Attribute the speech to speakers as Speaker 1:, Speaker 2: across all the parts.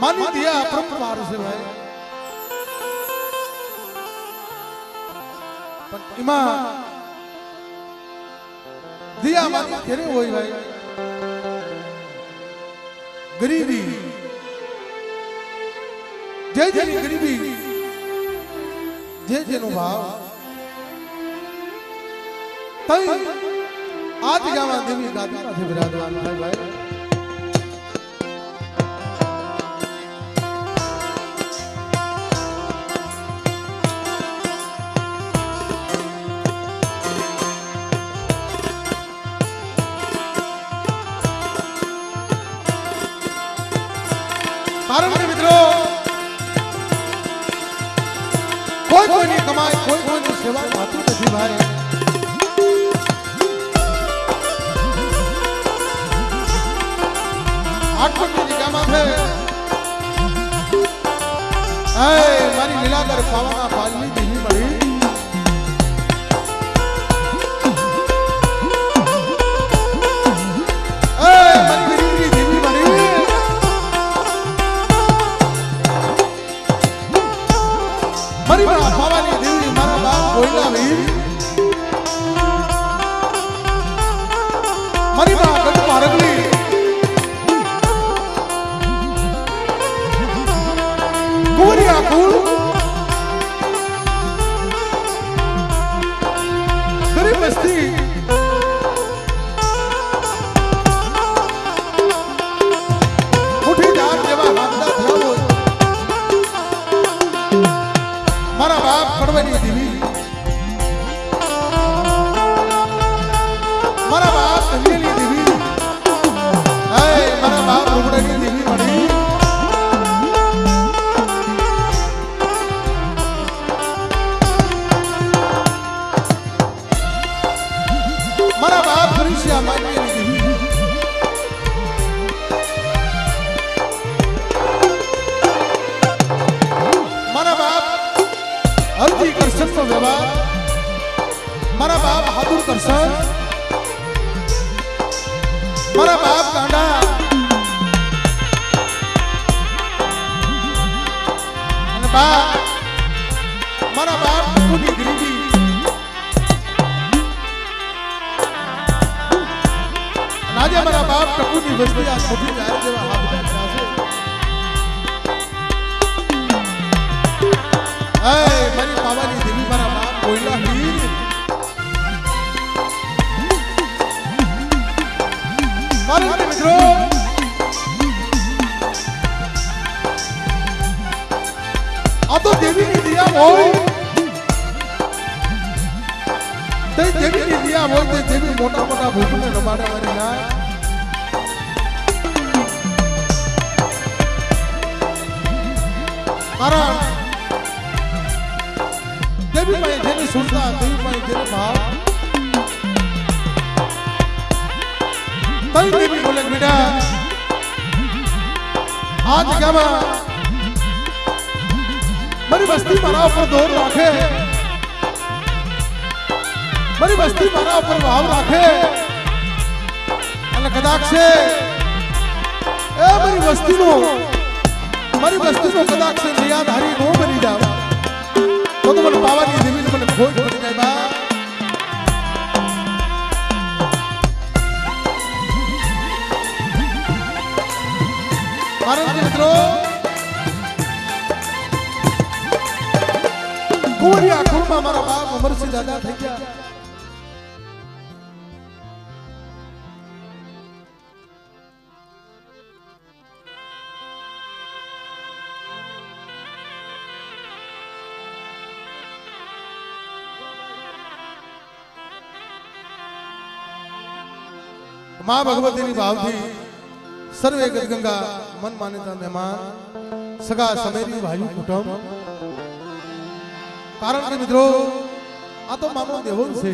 Speaker 1: मानी दिया परम्पार से भाई इमा दिया मानी खेरे वही भाई गरीबी जय जय गरीबी जय जय नो भाव तई आज गावा देवी गादी माथे विराजमान है भाई कारण के मित्रों कोई कोई नहीं कमाए कोई कोई नहीं सेवा भाती नहीं भाई आठवट की निगामा थे मारी लीलाधर पावना पालनी देवी बड़ी मारी गरीबी देवी बड़ी मारी बड़ा पावनी देवी मारा बाप कोयला भी मारी बड़ा गट मारगली कुवरिया कुल गरीब बस्ती मुठी जात जेवा हाथदा थया वो मारा बाप कड़वनी देवी मारा बाप कंगेली देवी मारा बाप रुगड़नी देवी बड़ी मारा बाप फरीसिया मानी देवी मारा बाप हल्दी करसन तो व्यवहार मारा बाप हाथुर करसन मारा बाप कांडा मारा बाप पूरी गरीबी राजा मारा बाप टपूनी बस्ती आज मोटी जा रही है हाथ में मारी पावानी देवी मारा बाप कोयला हीर मारे मित्रों अब तो देवी ने दिया वो देवी ने दिया वो देवी मोटा मोटा भूखों में रमाने वाली ना कारण देवी माई जेने सुनता देवी माई जेने भाव तई देवी बोले बेटा आज गामा मरी बस्ती मारा ऊपर दौर रखे मरी बस्ती मारा ऊपर भाव रखे अल्लाह कदाक से मरी बस्ती नो कदाक से नियाधारी नो बनी जाओ तो मन पावानी देवी ने मन खोज बन जाए बा कारण के मित्रों कुवरिया कुलमा मारा बाप उम्र से ज्यादा થઈ ગયા मां भगवती ની ભાવથી સર્વે ગંગા મન માન્યતા મહેમાન સગા સમેરી ભાઈ કુટુંબ कारण के मित्रों आ तो मानो देवो से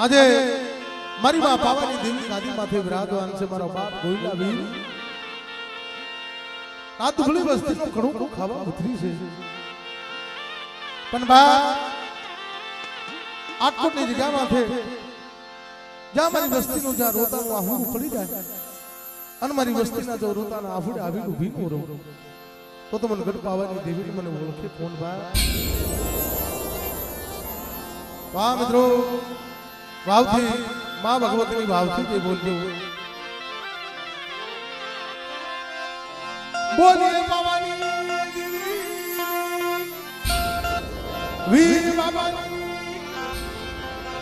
Speaker 1: आज मारी मां पावानी देवी गादी माथे विराजमान से मारो बाप गोइला वीर आ दुबली बस्ती नो खड़ो को खावा उतरी से पण बा आटकोट ની જગ્યા માથે જ્યાં મારી વસ્તીનું જ્યાં રોતાનું આહુડું પડી જાય અને મારી વસ્તીના જો રોતાના આહુડે આવીને ઊભી ન રહું તો મને ગઢ પાવાની દેવી મને ઓળખે કોણ ભાઈ. વાહ મિત્રો, વાવથી માં ભગવતીની ભાવથી જે બોલજો બોલીએ પાવાની દેવી વીર બાબાની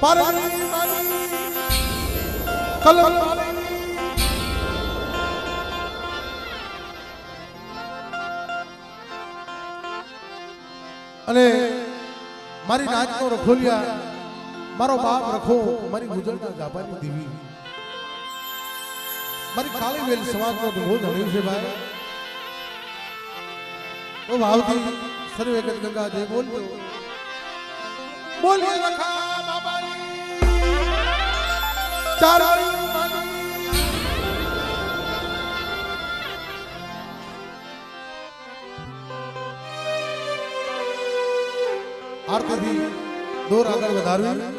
Speaker 1: પરમની માની કલમ અને મારી નાચનો રખોલિયા મારો બાપ રખો મારી ગુજરના જાપાની દેવી મારી કાળી વેલ સમાજનો બહુ ધણ્યું છે ભાઈ. તો ભાવથી સર્વે ગંગા જય બોલજો બોલીએ લખા બાબાની ચારણી આરતીથી દોર આગળ વધારવી.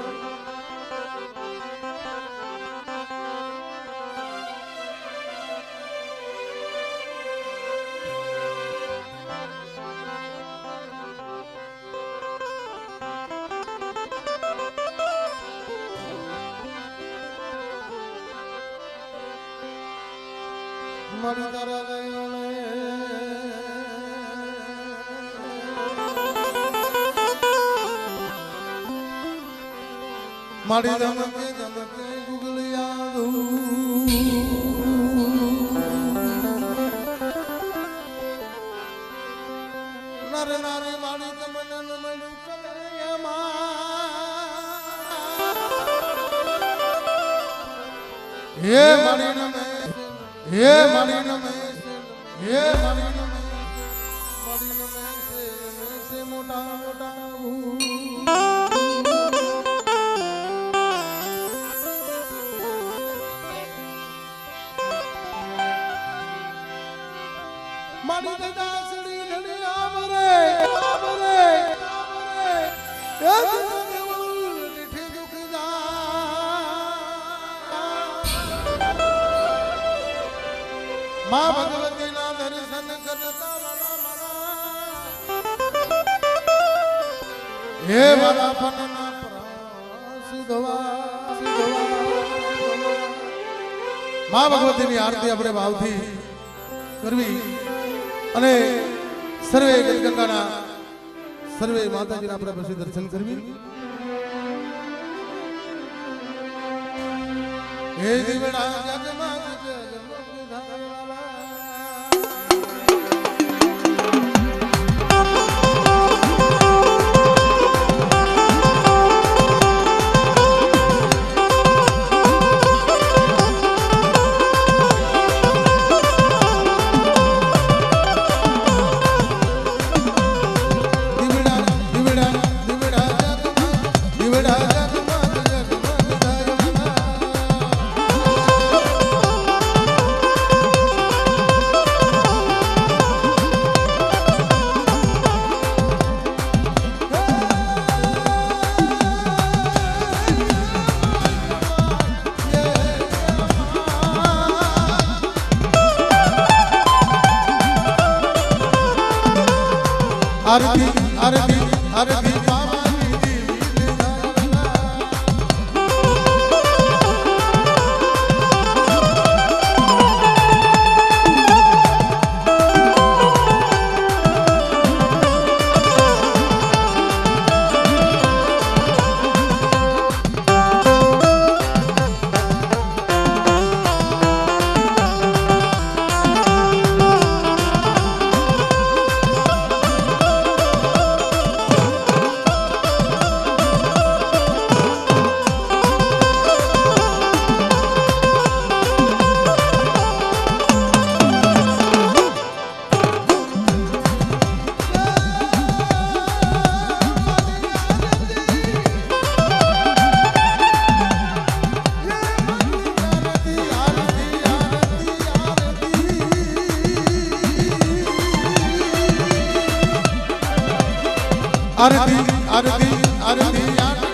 Speaker 1: મારી તારા મારી ધમકે ધમકે ગુગલિયા નરે નારે મારી તમન મળ્યું કલયમાં હે મારી નમે હે મારી નમે હે મારી નમે સે મોટા મોટા મારી દાસડી નડી આમરે આમરે એ દેવલ નીઠી દુખ માં ભગવતીના દર્શન કરતા હે મારા પનના સિદ્ધવા માં ભગવતીની આરતી આપણે ભાવથી કરવી અને સર્વે ગંગાના સર્વે માતાજીના આપણે પછી દર્શન કરવી. હે દીવડા જગમાં आरती आरती आरती आरती आरती आरती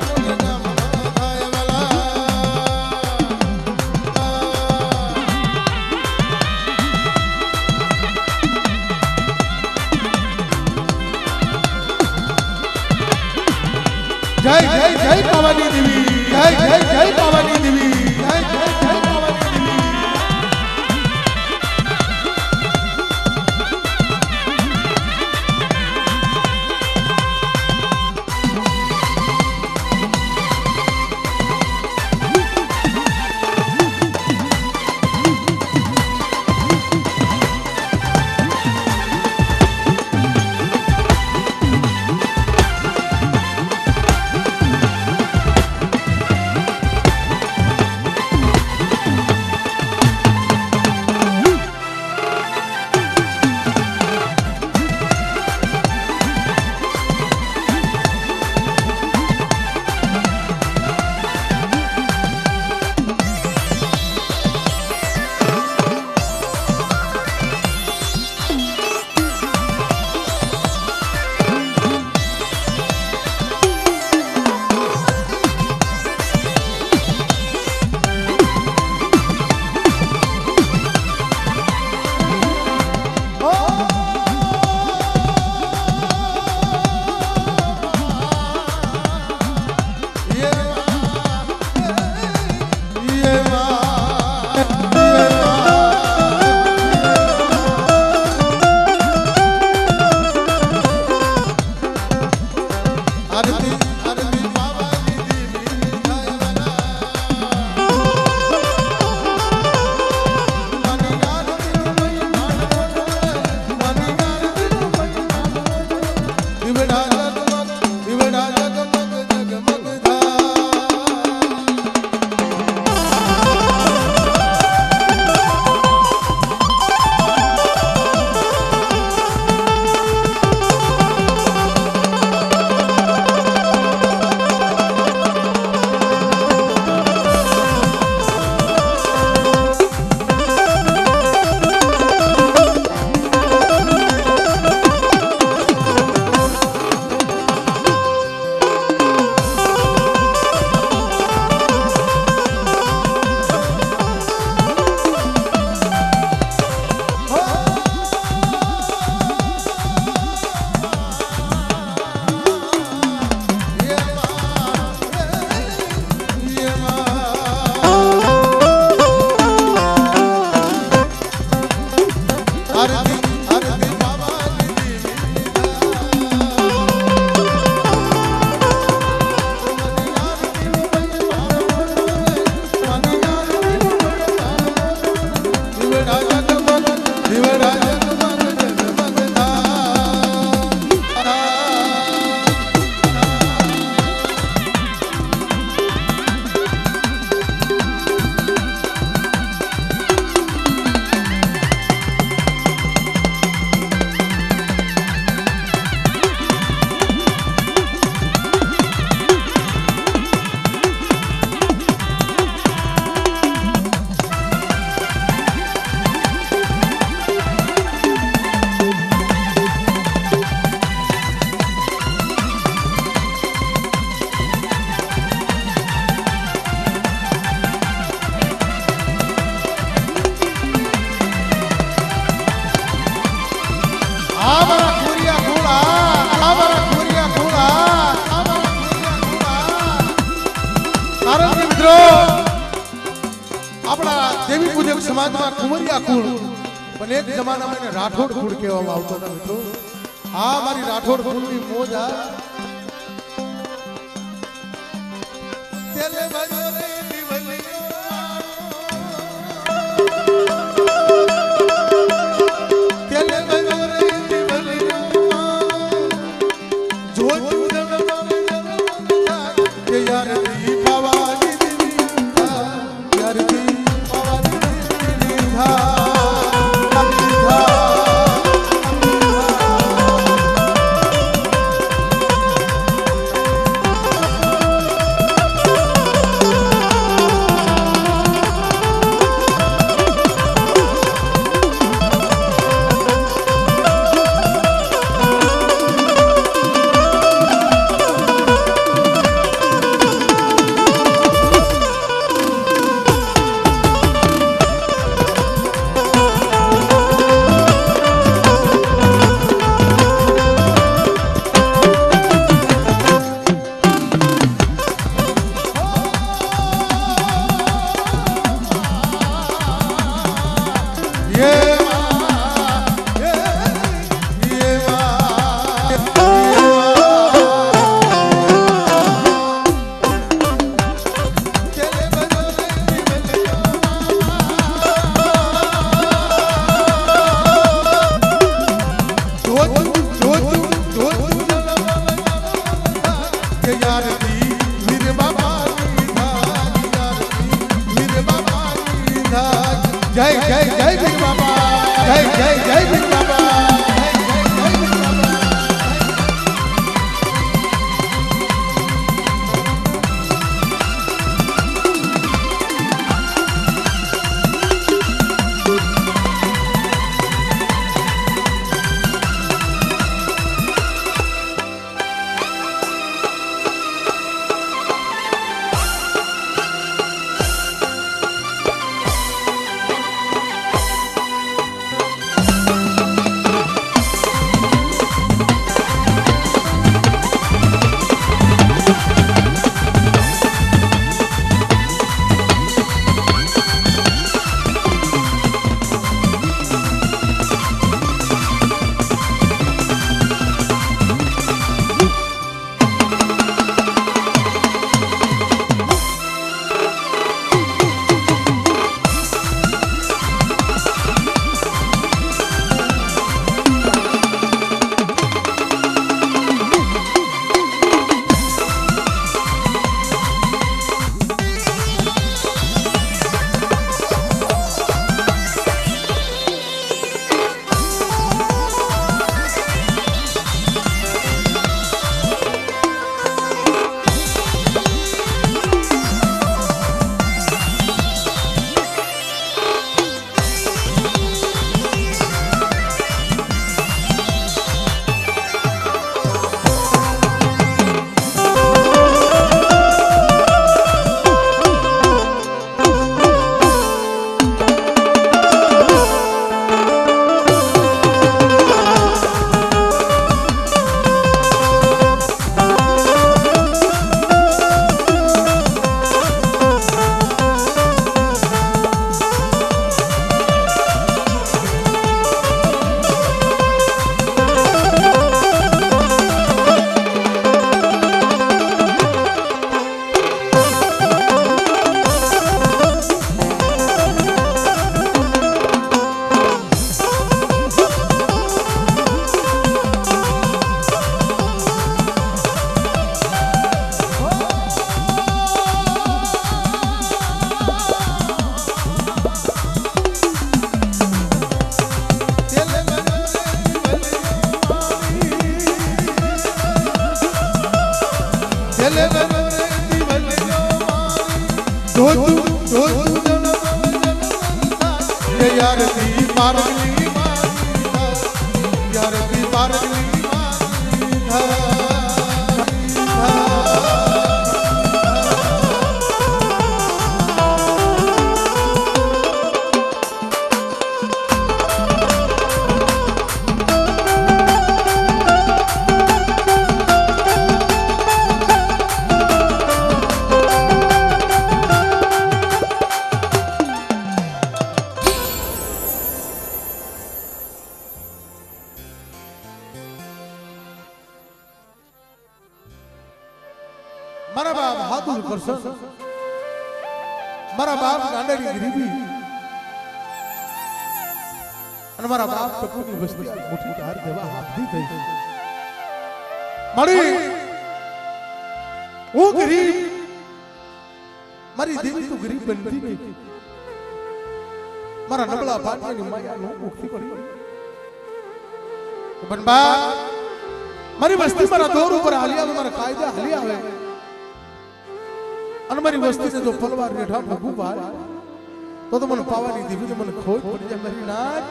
Speaker 1: આપણા દેવી પૂજક સમાજમાં કુંવરિયા કુળ પણ એક જમાનામાં એને રાઠોડ કુળ કહેવામાં આવતો હતો મિત્રો. આ મારી રાઠોડ કુળની મોજ આ તેલે ભર્યો રે દિવલિયો તેલે ભર્યો રે દિવલિયો જો કે યાર દી પાવાની દીધા યાર દી પાવાની દીધા જય જય જય ભીમ બાબા જય જય જય ભીમ બાબા કરશન મારા બાપ ગાંડાની ગરીબી અને મારા બાપ ટકુની વસ્તી મોટી ધાર દેવા હાથથી થઈ મળી હું ગરીબ મારી દેવી તું ગરીબ બનતી નહીં મારા નબળા ભાગ્યની માયાનું મુક્તિ કરી બનબા મારી વસ્તી મારા દોર ઉપર હાલી આવે મારા કાયદા હાલી આવે અને મારી વસ્તીને જો પલવાર રેઠા ભગું પાર તો મને પાવાની દેવી મને ખોજ પડી જાય મારી નાથ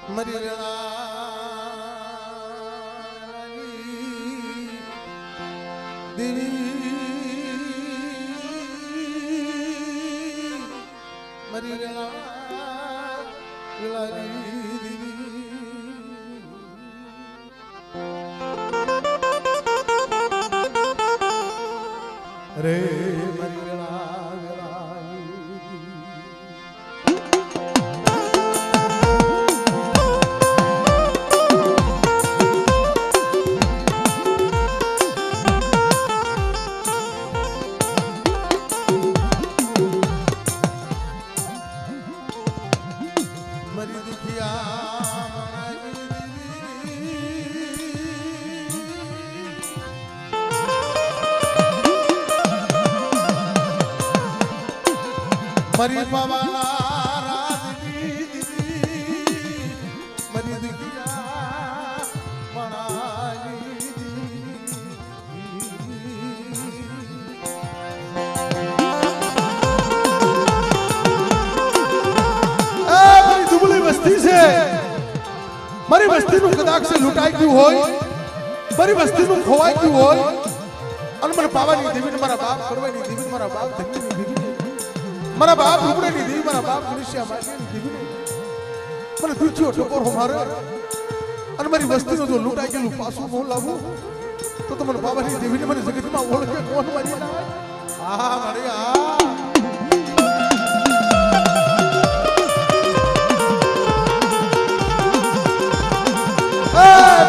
Speaker 1: મરી દેવી મરી રે મરી પાવાના રાજની દીદી મરી દીકરા મણાની મારી દુબળી વસ્તી છે મારી વસ્તીનું કદાચ લૂંટાઈ ગયું હોય મારી વસ્તીનું ખોવાઈ ગયું હોય અને મને પાવાની દેવીને મારા બાપ કરવાની દેવી મારા બાપ ધન્યની દેવી મારા બાપ રૂપડેની દેવી મારા બાપ મનુષ્ય માટેની દેવી મને દુચ્યો ટકોર મારે અને મારી વસ્તીનો જો લૂંટાઈ ગયેલું પાછું ન લાવું તો મને બાબાની દેવીને મને જગતમાં ઓળખે કોણ મારી આ મારી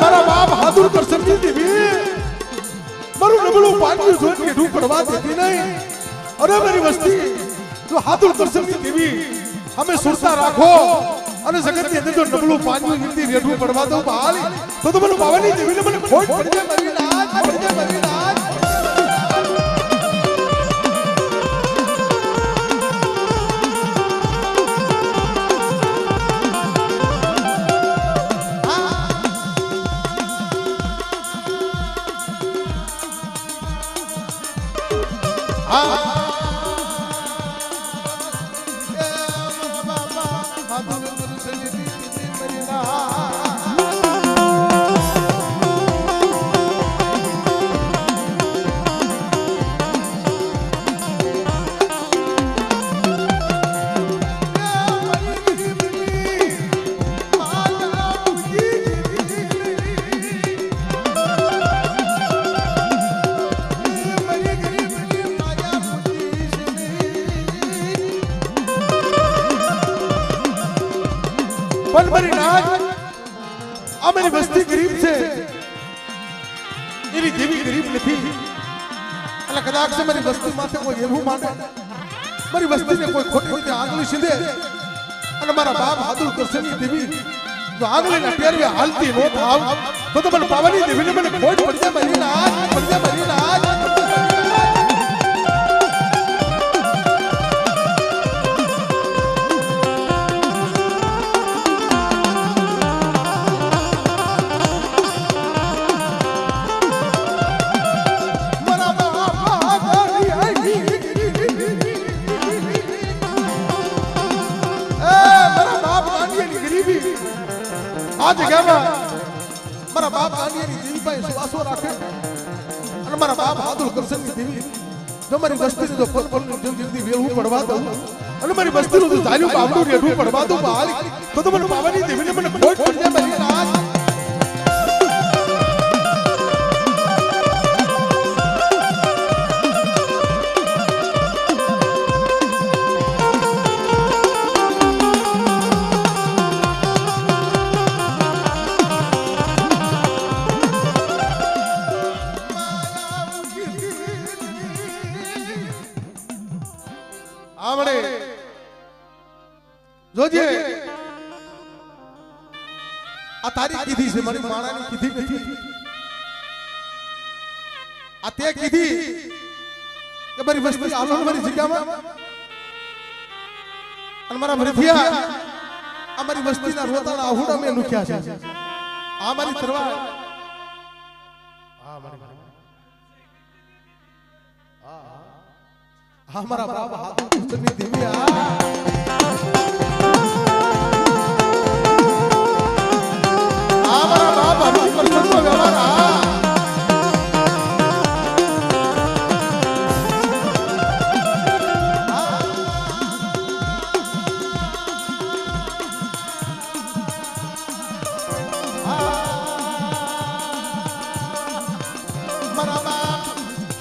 Speaker 1: મારા બાપ હાદુર પર સમજી દેવી મારું નબળું પાટિયું જોઈને કે ડૂબ પડવા દેતી નહીં અરે મારી વસ્તી જો હાથુલ કરશનની દેવી અમે સુરતા રાખો અને જગતની અંદર જો નબળું પાણી નીતિ રેડું પડવા દઉં હાલ તો મને બાવાની દેવીને મને ખોટ પડી જાય મારી નાથ પડી જાય મારી નાથ પણ મારી નાથ આ મારી વસ્તી ગરીબ છે એની દેવી ગરીબ નથી એટલે કદાચ મારી વસ્તી માથે કોઈ એવું માને મારી વસ્તીને કોઈ ખોટી રીતે આગલી સીધે અને મારા બાપ હાદુર કરશનની દેવી જો આગલીના ટેરવે હાલતી નો થાવ તો મને પાવાની દેવીને મને ખોટ પડી જાય મારી નાથ પડી જાય મારી નાથ આ જગ્યામાં મારા બાપ ગાંધીની દેવી પાસે સુવાસો રાખે અને મારા બાપ હાદુલ કરશનની દેવી જો મારી વસ્તીને જો પલ પલનું જલ્દી વેળવું પડવા દઉં અને મારી વસ્તીનું જો ધાર્યું બાવડું રેઢું પડવા દઉં હાલ તો મને પાવાની દેવીને મને ખોટ પડી જાય મારી નાથ कीधी से मारी माणा ने कीधी नहीं आते कीधी કે મારી વસ્તી આલો મારી જગ્યામાં અને મારા ભરથિયા આ મારી વસ્તીના રોતાના આહુડા મે લુખ્યા છે આ મારી તરવાર હા મારી હા મારા બાપ હાથો કુસ્તની દેવી આ મારા બાપ હરી પરસનો વ્યવહાર આ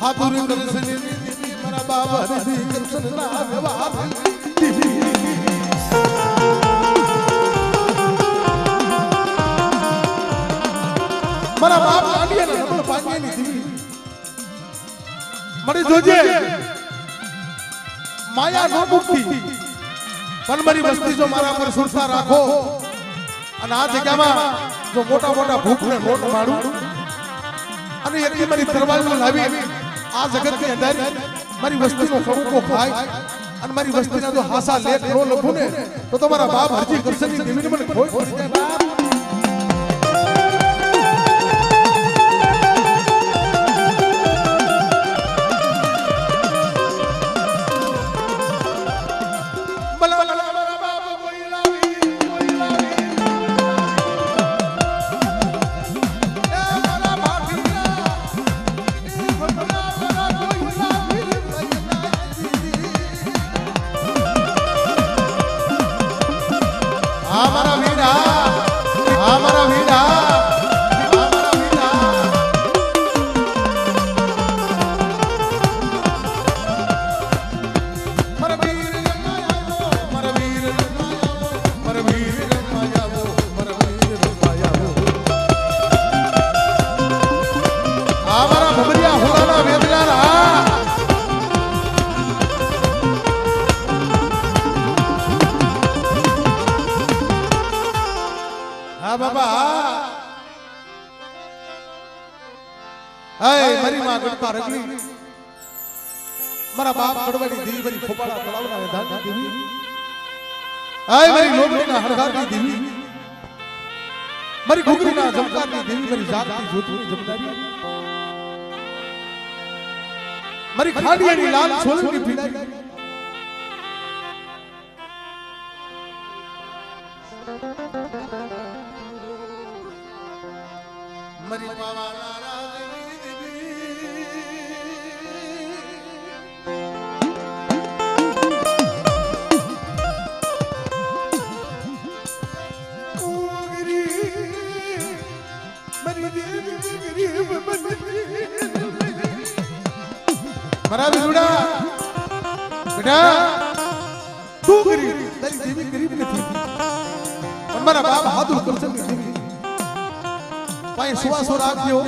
Speaker 1: हाथुर कृष्ण देवी मरा बाबा हरि कृष्ण ना व्यवहार देवी मरा बाप आलिया ने नबल पानी नी देवी मरे जोजे माया नो मुक्ति पण मरी वस्ती जो मारा पर सुरता राखो અને આ જગ્યામાં જો મોટા મોટા ભૂખને નોટ મારું અને એટલી મારી તરવારીઓ લાવી આ જગતની અંદર મારી વસ્તીનો કડુકો ખાય અને મારી વસ્તીના જો હાસા લેખ નો લખું ને તો તમારા બાપ હરજી કરશનની દેવીને મને કોઈ પડી જાય બાપ મારા બાપ કડવાડી દેવી મારી ખોપાળા તળાવના વેધાની દેવી આય મારી લોમડીના હળગારની દેવી મારી ઘુઘરીના જમકારની દેવી મારી જાતની જોતની જમદારી મારી ખાડિયાની લાલ છોલની પીડાઈ મારી પાવાના मरा बिगुड़ा बेटा तू गरीब तेरी देवी गरीब नहीं थी हमारा बाप हाथुर कृष्ण की देवी पाए सुवा सो राखियो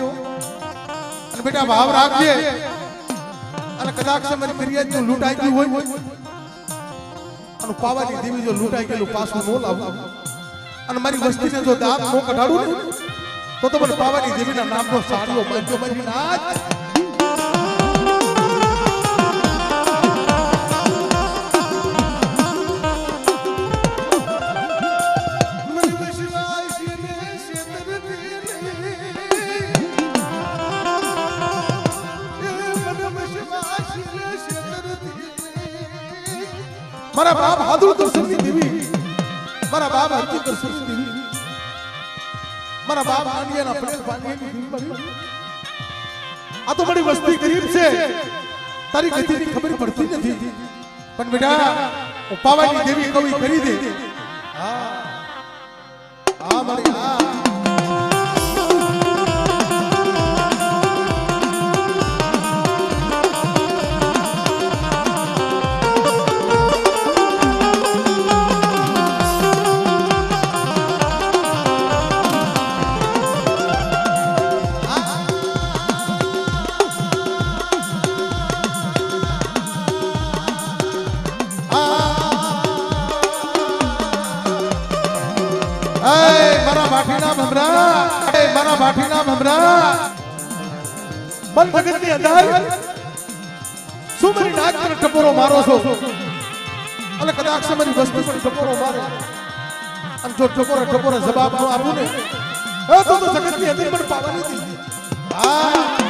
Speaker 1: અને બેટા ભાવ રાખજે અને કદાચ મારી ફરિયાદ જો લૂંટાઈ ગઈ હોય અને પાવાની દેવી જો લૂંટાઈ ગયેલું પાછું નો લાવું અને મારી વસ્તીને જો દાંત નો કઢાડું ને તો મને પાવાની દેવીના નામનો સાડીઓ બાંધ્યો મારી નાચ મારા બાપ હાથુર કરશનની દેવી મારા બાપ હરજી કરશનની દેવી મારા બાપ આંડિયાના પટેલ પાણીની દેવી આ તો મારી વસ્તી ગરીબ છે તારી ગતિની ખબર પડતી નથી પણ બેટા પાવાની દેવી કવિ કરી દે હા હા મારી હા મારા બાટીના બાપ હમરા મન ભગતની અંદર શું મારી નાક પર ટપોરો મારો છો અને કદાચ મારી વસ્તી પર ટપોરો મારે અને જો ટપોરો જવાબ ન આપું ને તો જગતની અંદર પણ પાવાની હતી હા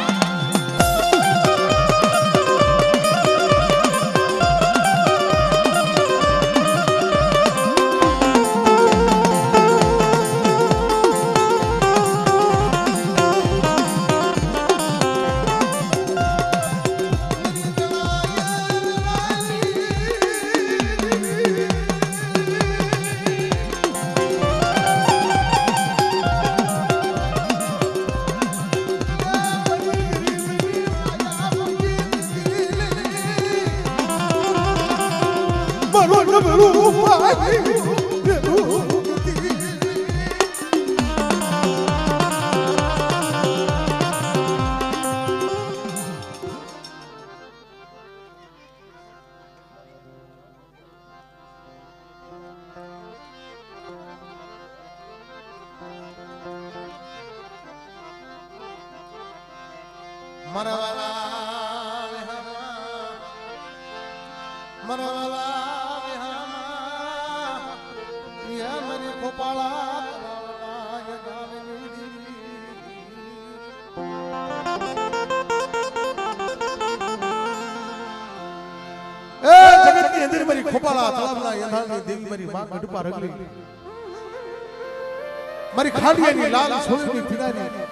Speaker 1: મારી ખાડિયાની લાલ સોળની પીડાની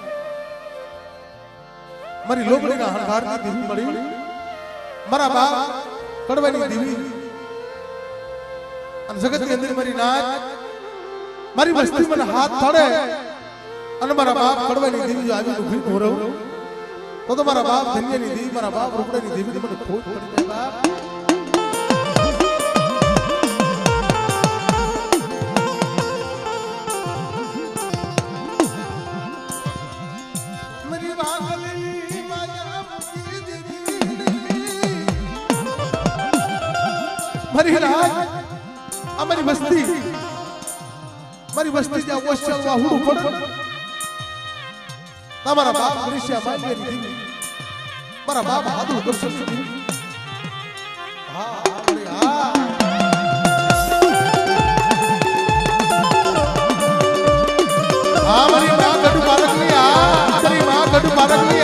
Speaker 1: મારી લોબડીના હણગારની દેવી મળી મારા બાપ કડવાની દેવી અને જગતની અંદર મારી નાચ મારી વસ્તી મને હાથ પાડે અને મારા બાપ કડવાની દેવી જો આવી ઉભી ન રહું તો મારા બાપ ધન્યની દેવી મારા બાપ રૂપડાની દેવી મને ખોટ પડી જાય બાપ મારી રાજ અમારી વસ્તી જ્યાં ઓશિયામાં હુડું પડે તમારા બાપ મનુષ્યા માન્યની દેવી મારા બાપ હાદુ દર્શન દેવી હા અરે હા મારી માં ગઢ પારકની મારી માં ગઢ પારકની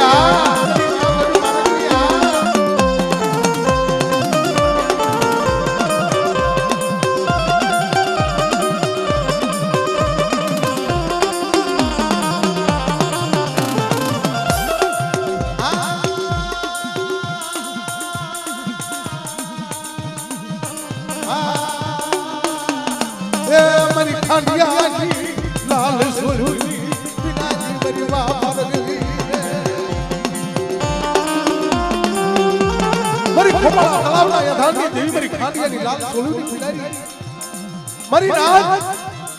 Speaker 1: મારી રાત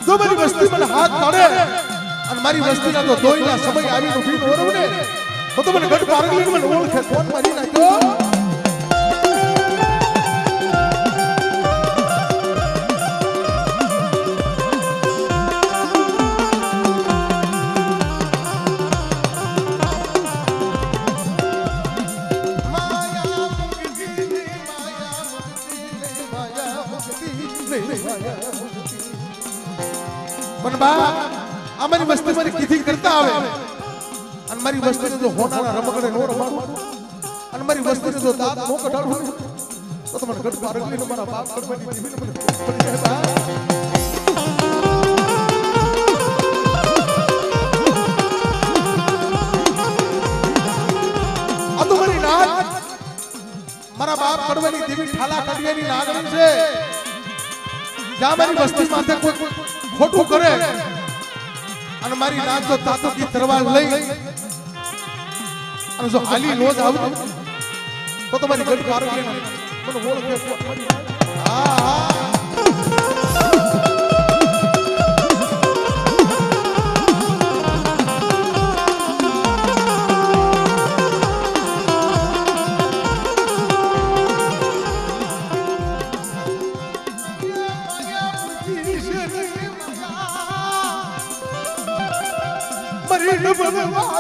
Speaker 1: જો મારી વસ્તી મને હાથ પાડે અને મારી વસ્તીના તો દોઈના સમય આવીને ઉભી ઓરવું ને તો મને ગઢ પારગલી મને ઓળખે કોણ મારી નાખ્યો અમારી વસ્તી મારી કીધી કરતા આવે અને મારી વસ્તીને જો હોનાના રમકડે નો રમાડું અને મારી વસ્તીને જો દાંત નો કઢાડું તો મને ગઢ પારગલીને મારા બાપ કરવાની દેવીને મને પડી જાય આ તો મારી નાગ મારા બાપ કરવાની દેવી ઠાલા કડિયાની નાગણી છે જ્યાં મારી વસ્તી માથે કોઈ ખોટું કરે અને મારી નાક જો તાતુકી તરવાર લઈ અને જો હાલી નો જ આવતું તો તમારી ગઢ પારગલી મને ઓળખે હા હા મરી ન બનવા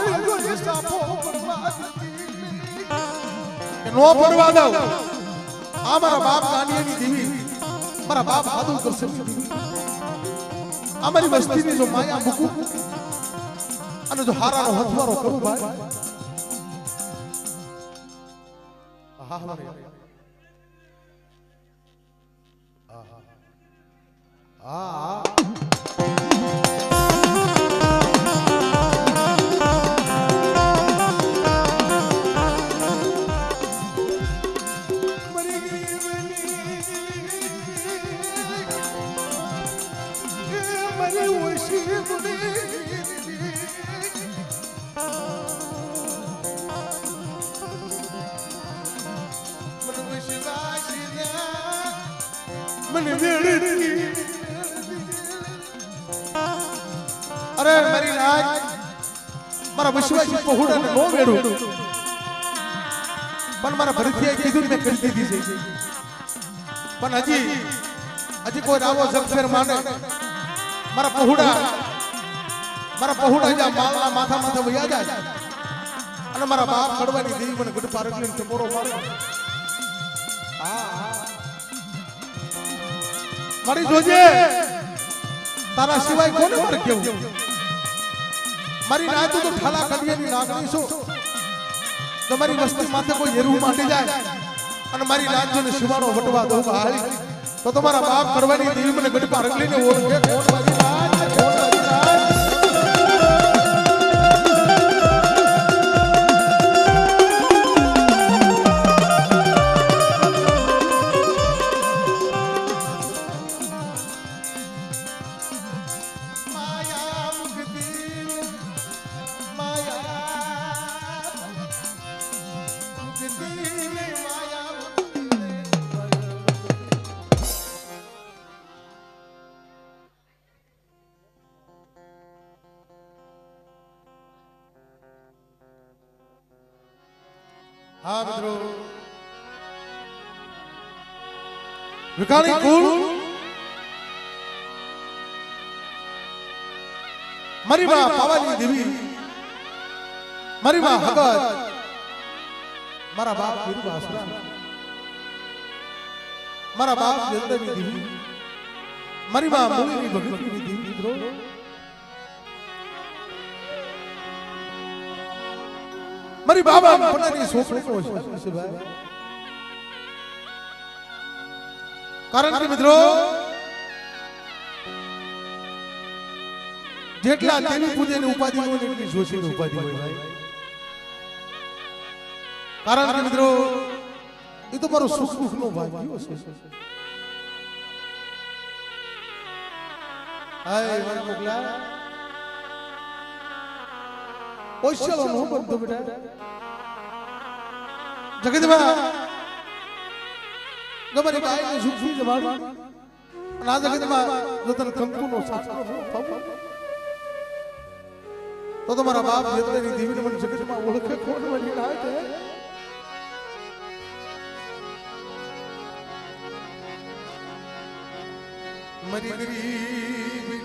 Speaker 1: નો પડવા દઉં આ મારા બાપ નાનીની દેવી મારા બાપ હાદુ કરશે અમારી વસ્તીની જો માયા મૂકું અને જો હારાનો હથવારો કરું ભાઈ હા હા હા અરે મારી લાજ મારા વિશ્વાસી પહોળાને નો વેડું પણ મારા ભરતીએ કીધું મેં કરી દીધી છે પણ હજી કોઈ રાવો જગફેર માને મારા પહોળા જા માલના માથા વયા જાય અને મારા બાપ કડવાની દેવી મને ગુડ પારકલીને ટપોરો મારે મારી જોજે તારા સિવાય કોને મારે કેવું મારી નાત તો ઠાલા કડિયાની નાગણી છું તમારી વસ્તી માથે કોઈ હેરવું માંડી જાય અને મારી નાત જોને શિવાનો વટવા દઉં ભાઈ તો તમારા બાપ કરવાની દેવી મને ગુડ પારકલીને ઓળખે કોણ મારી નાત કોણ મારી નાત હા મિત્રો વિકાણી કુળ મારી માં પાવાની દેવી મારી માં હગત મારા બાપ વીરુ આસરા મારા બાપ જગદની દેવી મારી માં મૂળની ભગવતીની દેવી મિત્રો મારી બાબા પનાની છોકરીનો છે ભાઈ કારણ કે મિત્રો જેટલા દેવી પૂજ્યની ઉપાધિ હોય એટલી જોશીની ઉપાધિ હોય ભાઈ કારણ કે મિત્રો એ તો મારો સુખ નો ભાગ્ય છે હાય મારી મોકલા ઓછલો નો બંધો બેટા જગતમાં ગમરી બાઈ સુખી જવાડ ના જગતમાં જો તને કંકુનો સાચો તો તમારા બાપ જેતરેની દેવીને મને જગતમાં ઓળખે કોણ વળી ના છે મરી ગરીબની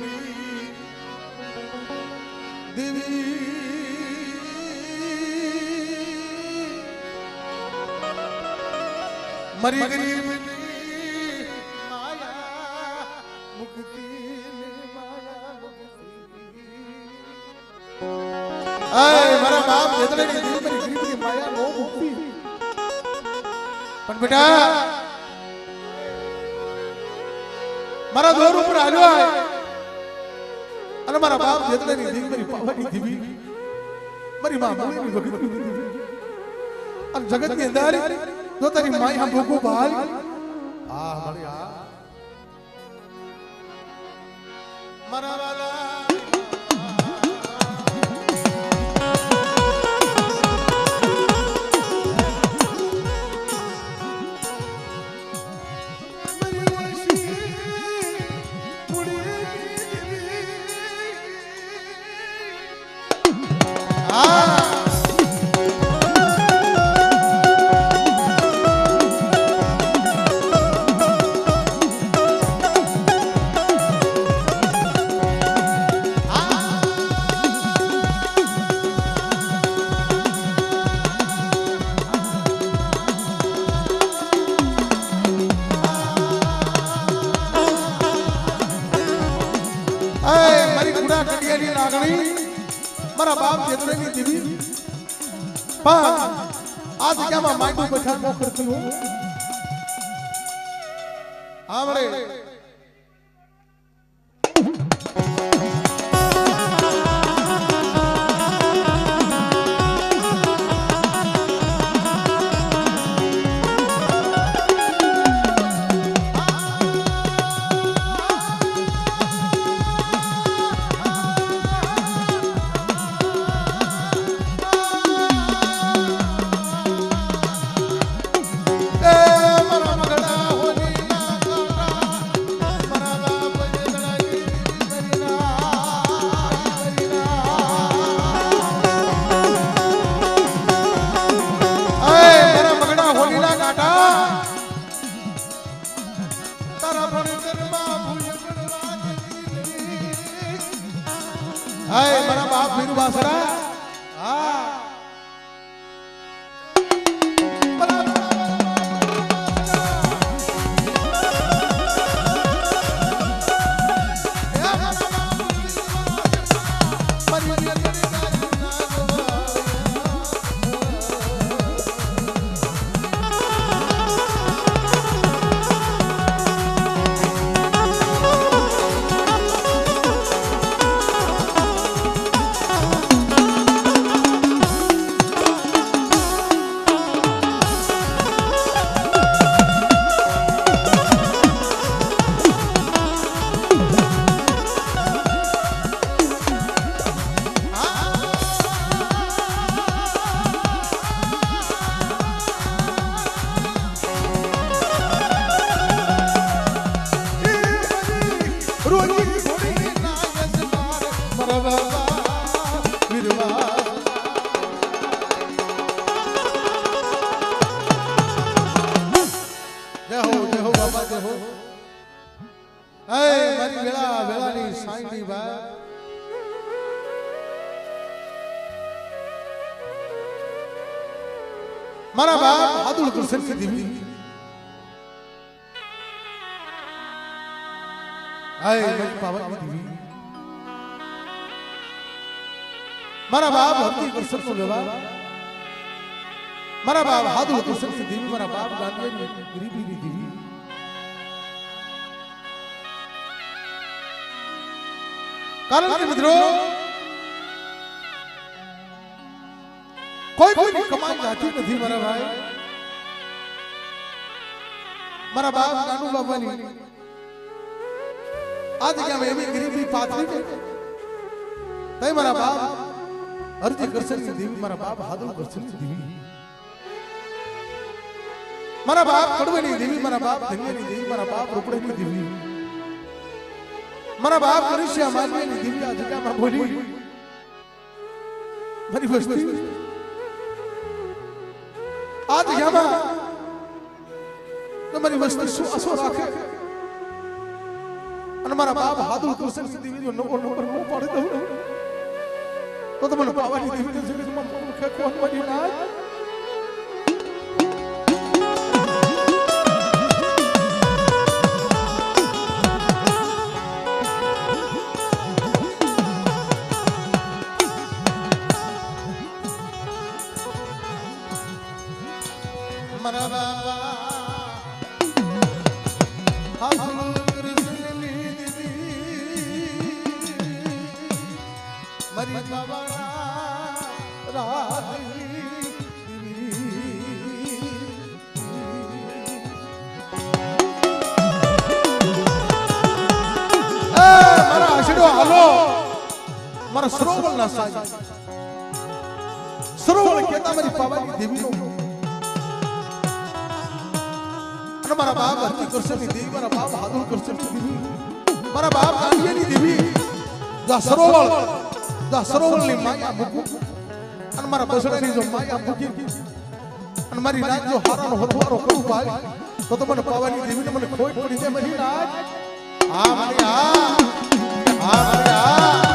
Speaker 1: દેવી મરી ગરીબની માયા મુક્તિ માયા મુક્તિ આય મારા બાપ જેતરેની દેવી મરી ગરીબની માયા નો મુક્તિ પણ બેટા મારા દોર ઉપર આવ્યો અને મારા બાપ જેતરેની દેવી મારી પાવાની દેવી મારી માં મૂળની ભગવતી અને જગતની અંદર જો તારી માયા ભોગો ભાઈ આ મારી આ મારા વાલા બાપ જેતરેની દેવી પણ આ જગ્યામાં માંડું બેઠા મોખર થયું આવડે हाय मेरा बाप वीरू बासरा हाँ मारा बाप हादुल कृष्ण की देवी आए मेरी पावन की देवी मारा बाप हरती कृष्ण को व्यवहार मारा बाप हादुल कृष्ण की देवी मारा बाप गांधी गरीबी की देवी कारण के मित्रों कोई कोई कमाई जाती नहीं मारा भाई मारा बाप नानू बाबा ने आज क्या मैं भी गरीबी पात्री में तय मारा बाप हरती कृष्ण की देवी मारा बाप हादुल कृष्ण की देवी मारा बाप कड़वे नहीं देवी मारा बाप धन्य नहीं देवी मारा बाप रुपड़े नहीं देवी मारा बाप मनुष्य मानवी नहीं देवी आज क्या मैं बोली मेरी बस्ती आज यहाँ तो मेरी वस्ती असो राखे અને મારા બાપ હાદુલ કૃષ્ણ ની દેવી નો નંબર મો પાડી દઉં તો તમને પાવાની દેવી ને જગતમાં મુખે કોણ બની ના મારા બાબા હાદુલ मरी बाबा राधी मारा आशडो हालो मारा सरोवर ना साई सरोवर केता मरी पावानी देवी नो અને મારા બાપ હરતી કૃષ્ણની દેવી મારા બાપ હાદુલ કૃષ્ણની દેવી મારા બાપ ગાંધીની દેવી જા સરોવરની માયા મૂકું અને મારા બસડાની જો માયા મૂકી અને મારી રાત જો હારાનો હથવારો કરું ભાઈ તો મને પાવાની દેવીને મને ખોટ પડી જાય મારી રાત હા મારી હા મારી હા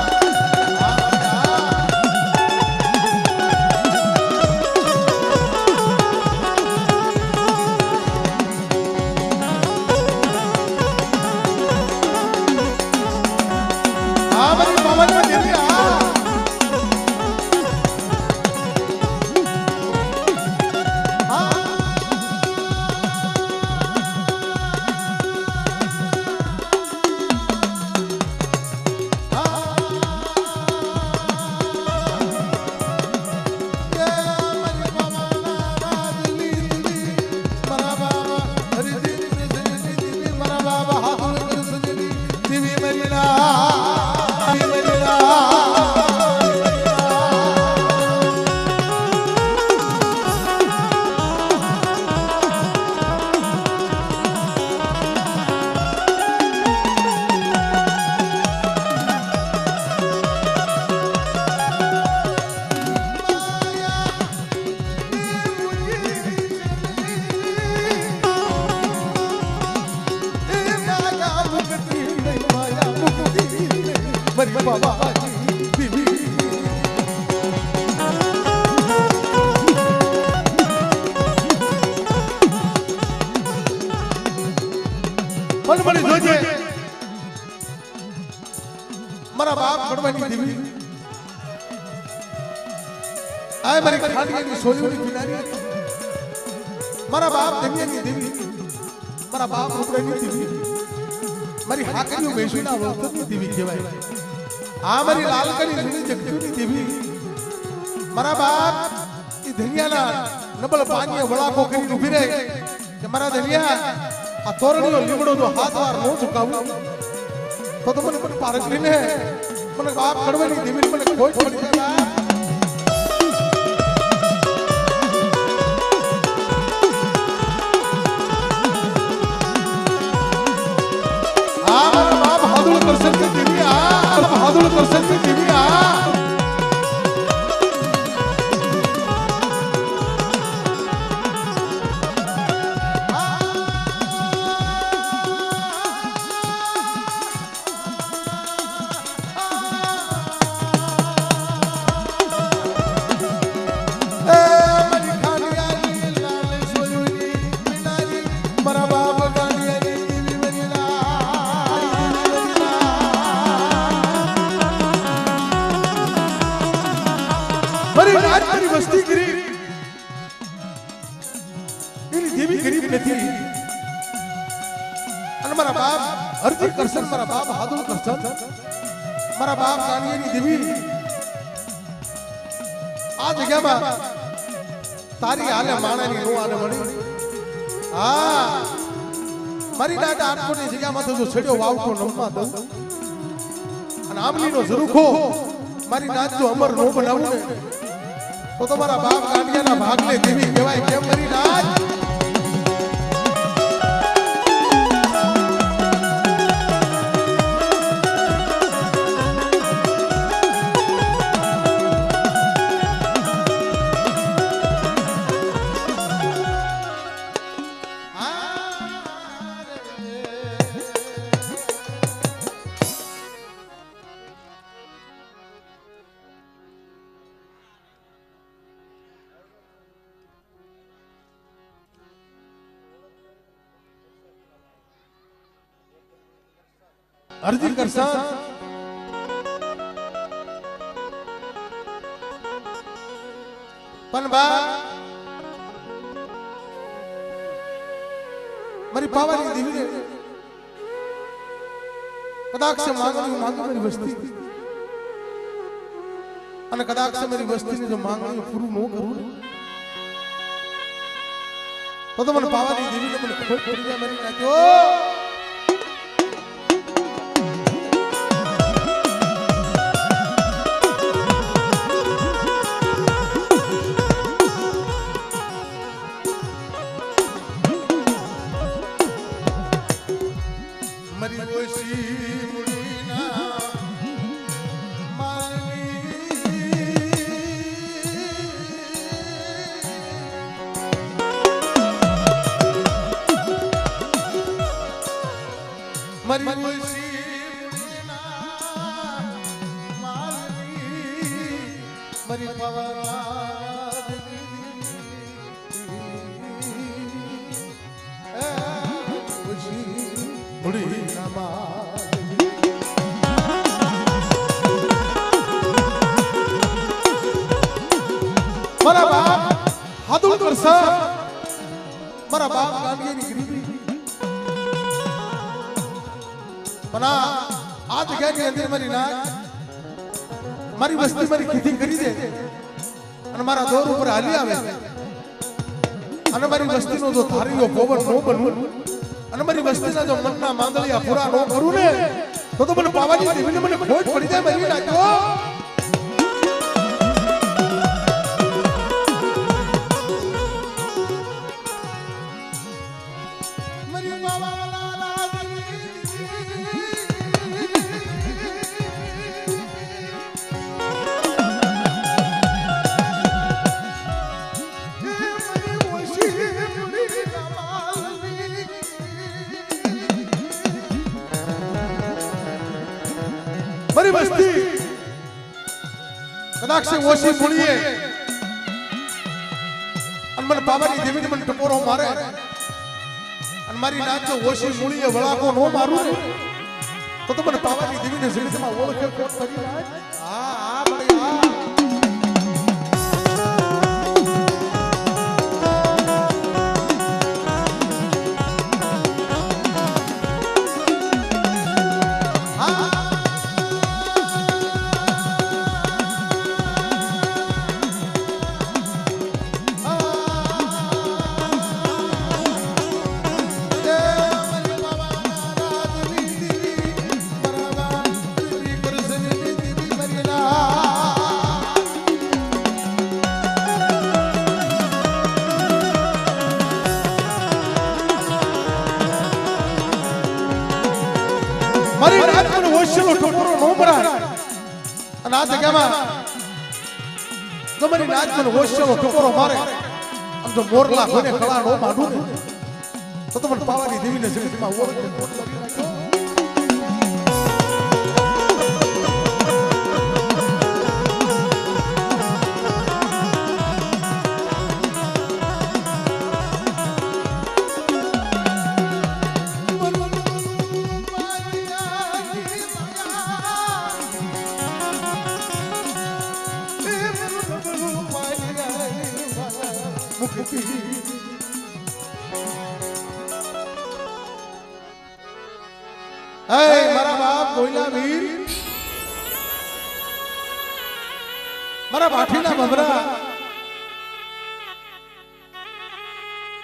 Speaker 1: કડવાની દેવી આય મારી ખાંડિયાની સોલીની કિનારી મારા બાપ દરિયાની દેવી મારા બાપ રૂપડાની દેવી મારી હાકરીઓ બેસુના વખતની દેવી કહેવાય આ મારી લાલકડી જૂની જગતીની દેવી મારા બાપ એ ધનિયાના નબળ પાણીએ વળાકો કરીને ઊભી રહે કે મારા ધનિયા આ તોરણીનો લીમડો જો હાથ વાર નો ઝુકાવું તો મને પારખીને મને બાપ કડવાની દેવી મને કોઈ પડી જાય કરશે દેવી આ બહાદુર કરશે દેવી આ વસ્તી ગરીબ એની દેવી ગરીબ નથી અને મારા બાપ અરજી કરશન મારા બાપ હાદુલ કરશન મારા બાપ કાનિયાની દેવી આ જગ્યામાં તારી હાલે માણાની નો આને મળી હા મારી દાદા આટકોની જગ્યામાં તો જો છેડ્યો વાવતો નમવા દઉં અને આમલીનો ઝરૂખો મારી નાચ જો અમર નો બનાવું ને તો તમારા બાપ કાંડિયાના ભાગલે દેવી કહેવાય કેમ કરી નાચ અરજી કરશન પણ બા મારી પાવાની દેવી કદાચ માંગણી મારી વસ્તી અને કદાચ મારી વસ્તીની જો માંગણી પૂરું ન કરું તો મને પાવાની દેવીને મને ખોટ પડી જાય મારી નાખ્યો મારા બાપ હાદુલ કરશે મારા બાપ ગાંડીની ગરીબી પણ આ જગ્યાની અંદર મારી નાચ મારી વસ્તી મારી ખેતી કરી દે અને મારા દોર ઉપર હાલી આવે અને મારી વસ્તીનો જો ધારીઓ પવન ન બનવું અને મારી વસ્તીના જો મનના માંદલિયા પૂરા ન કરું ને તો મને પાવાની દેવીને મને ખોટ પડી જાય મારી નાખ્યો મારી વસ્તી કદાચ ઓછી મૂળીએ અને મને પાવાની દેવીને મને ટપોરો મારે અને મારી નાચો ઓછી મૂળીએ વળાકો નો મારું ને તો મને પાવાની દેવીને જગતમાં ઓળખે કોણ કરી હા બળિયા મારી રાત મને ઓશલો ટોપરો નો મળે અને આ જગ્યામાં તમારી રાત મને ઓશલો ટોપરો મારે આમ જો મોરલા કોને કળા નો માંડું ને તો તમને પાવાની દેવીને જગતમાં ઓળખે મારા બાપ બોયલા વીર મારા બાઠીના બબરા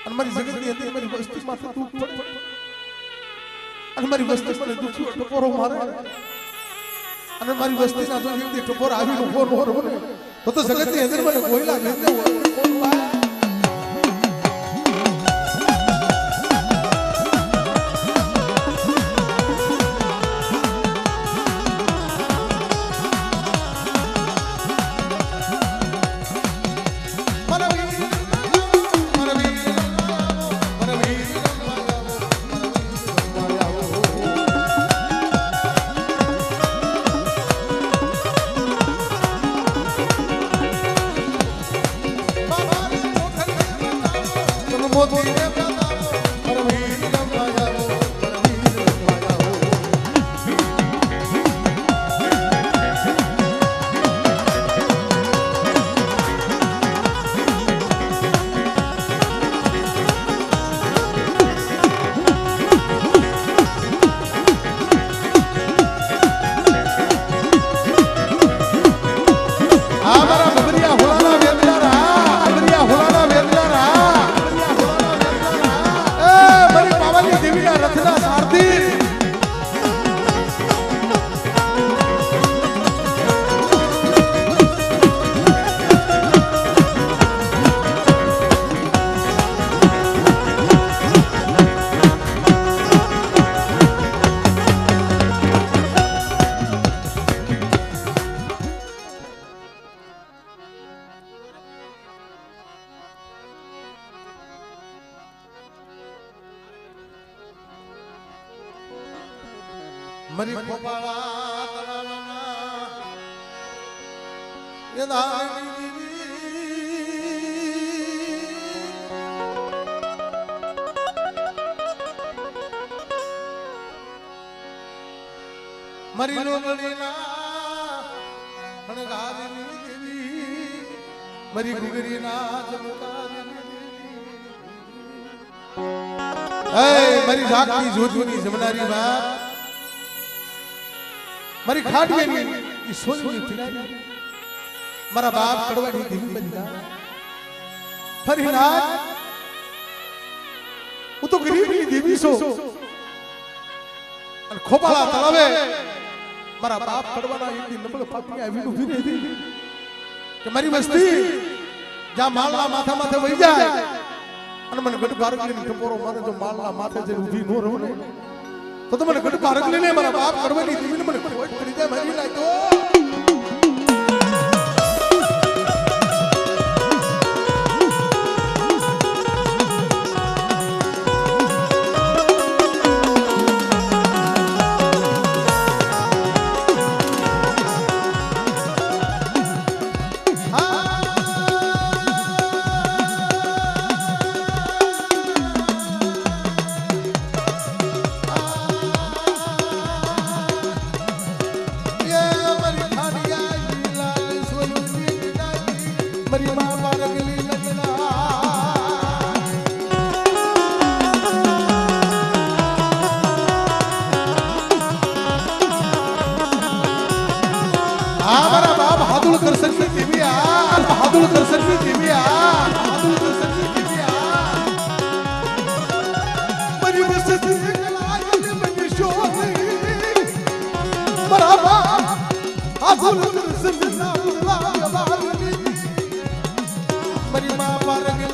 Speaker 1: અને મારી જગતની અંદર મારી વસ્તીમાં દુઃખ પડે અને મારી વસ્તી મને દુઃખી ટપોરો મારે અને મારી વસ્તીના જો વ્યક્તિ ટપોર આવી ઉભો ન રહે તો જગતની અંદર મને બોયલા વીરને કોણ પાય મરી ખોપાળા તળાવના એ દાણી મરી લોગણીના હણગારની દેવી મરી ગુગરીના ચમકારની દેવી મરી ઝાકની જોજોની જમનારી માં મારી ખાડીની ઈ સોની પીડાની મારા બાપ કડવાડી દેવી બનતા ફરી ના હું તો ગરીબની દેવી છો અને ખોપાળા તળાવે મારા બાપ કડવાના હિન્દી નબળ પાપી આવીને ઊભી રહી કે મારી વસ્તી જ્યાં માલના માથા માથે વહી જાય અને મને ગઢ બારગલીની ટપોરો મારે જો માલના માથે જઈને ઊભી ન રહું ને તો મને ગઢ બારગલીને મારા બાપ કડવાની દેવીને મને ખોટ પડી જાય મારી લાગ્યો बाबा रंगली लगना मारा बाप हादुल कर सकती देविया हादुल कर सकती देविया हादुल कर सकती देविया मरी बसती कलायन में शोरी मारा बाप हादुल कर सकती ना बाबा मरी बाबा रंग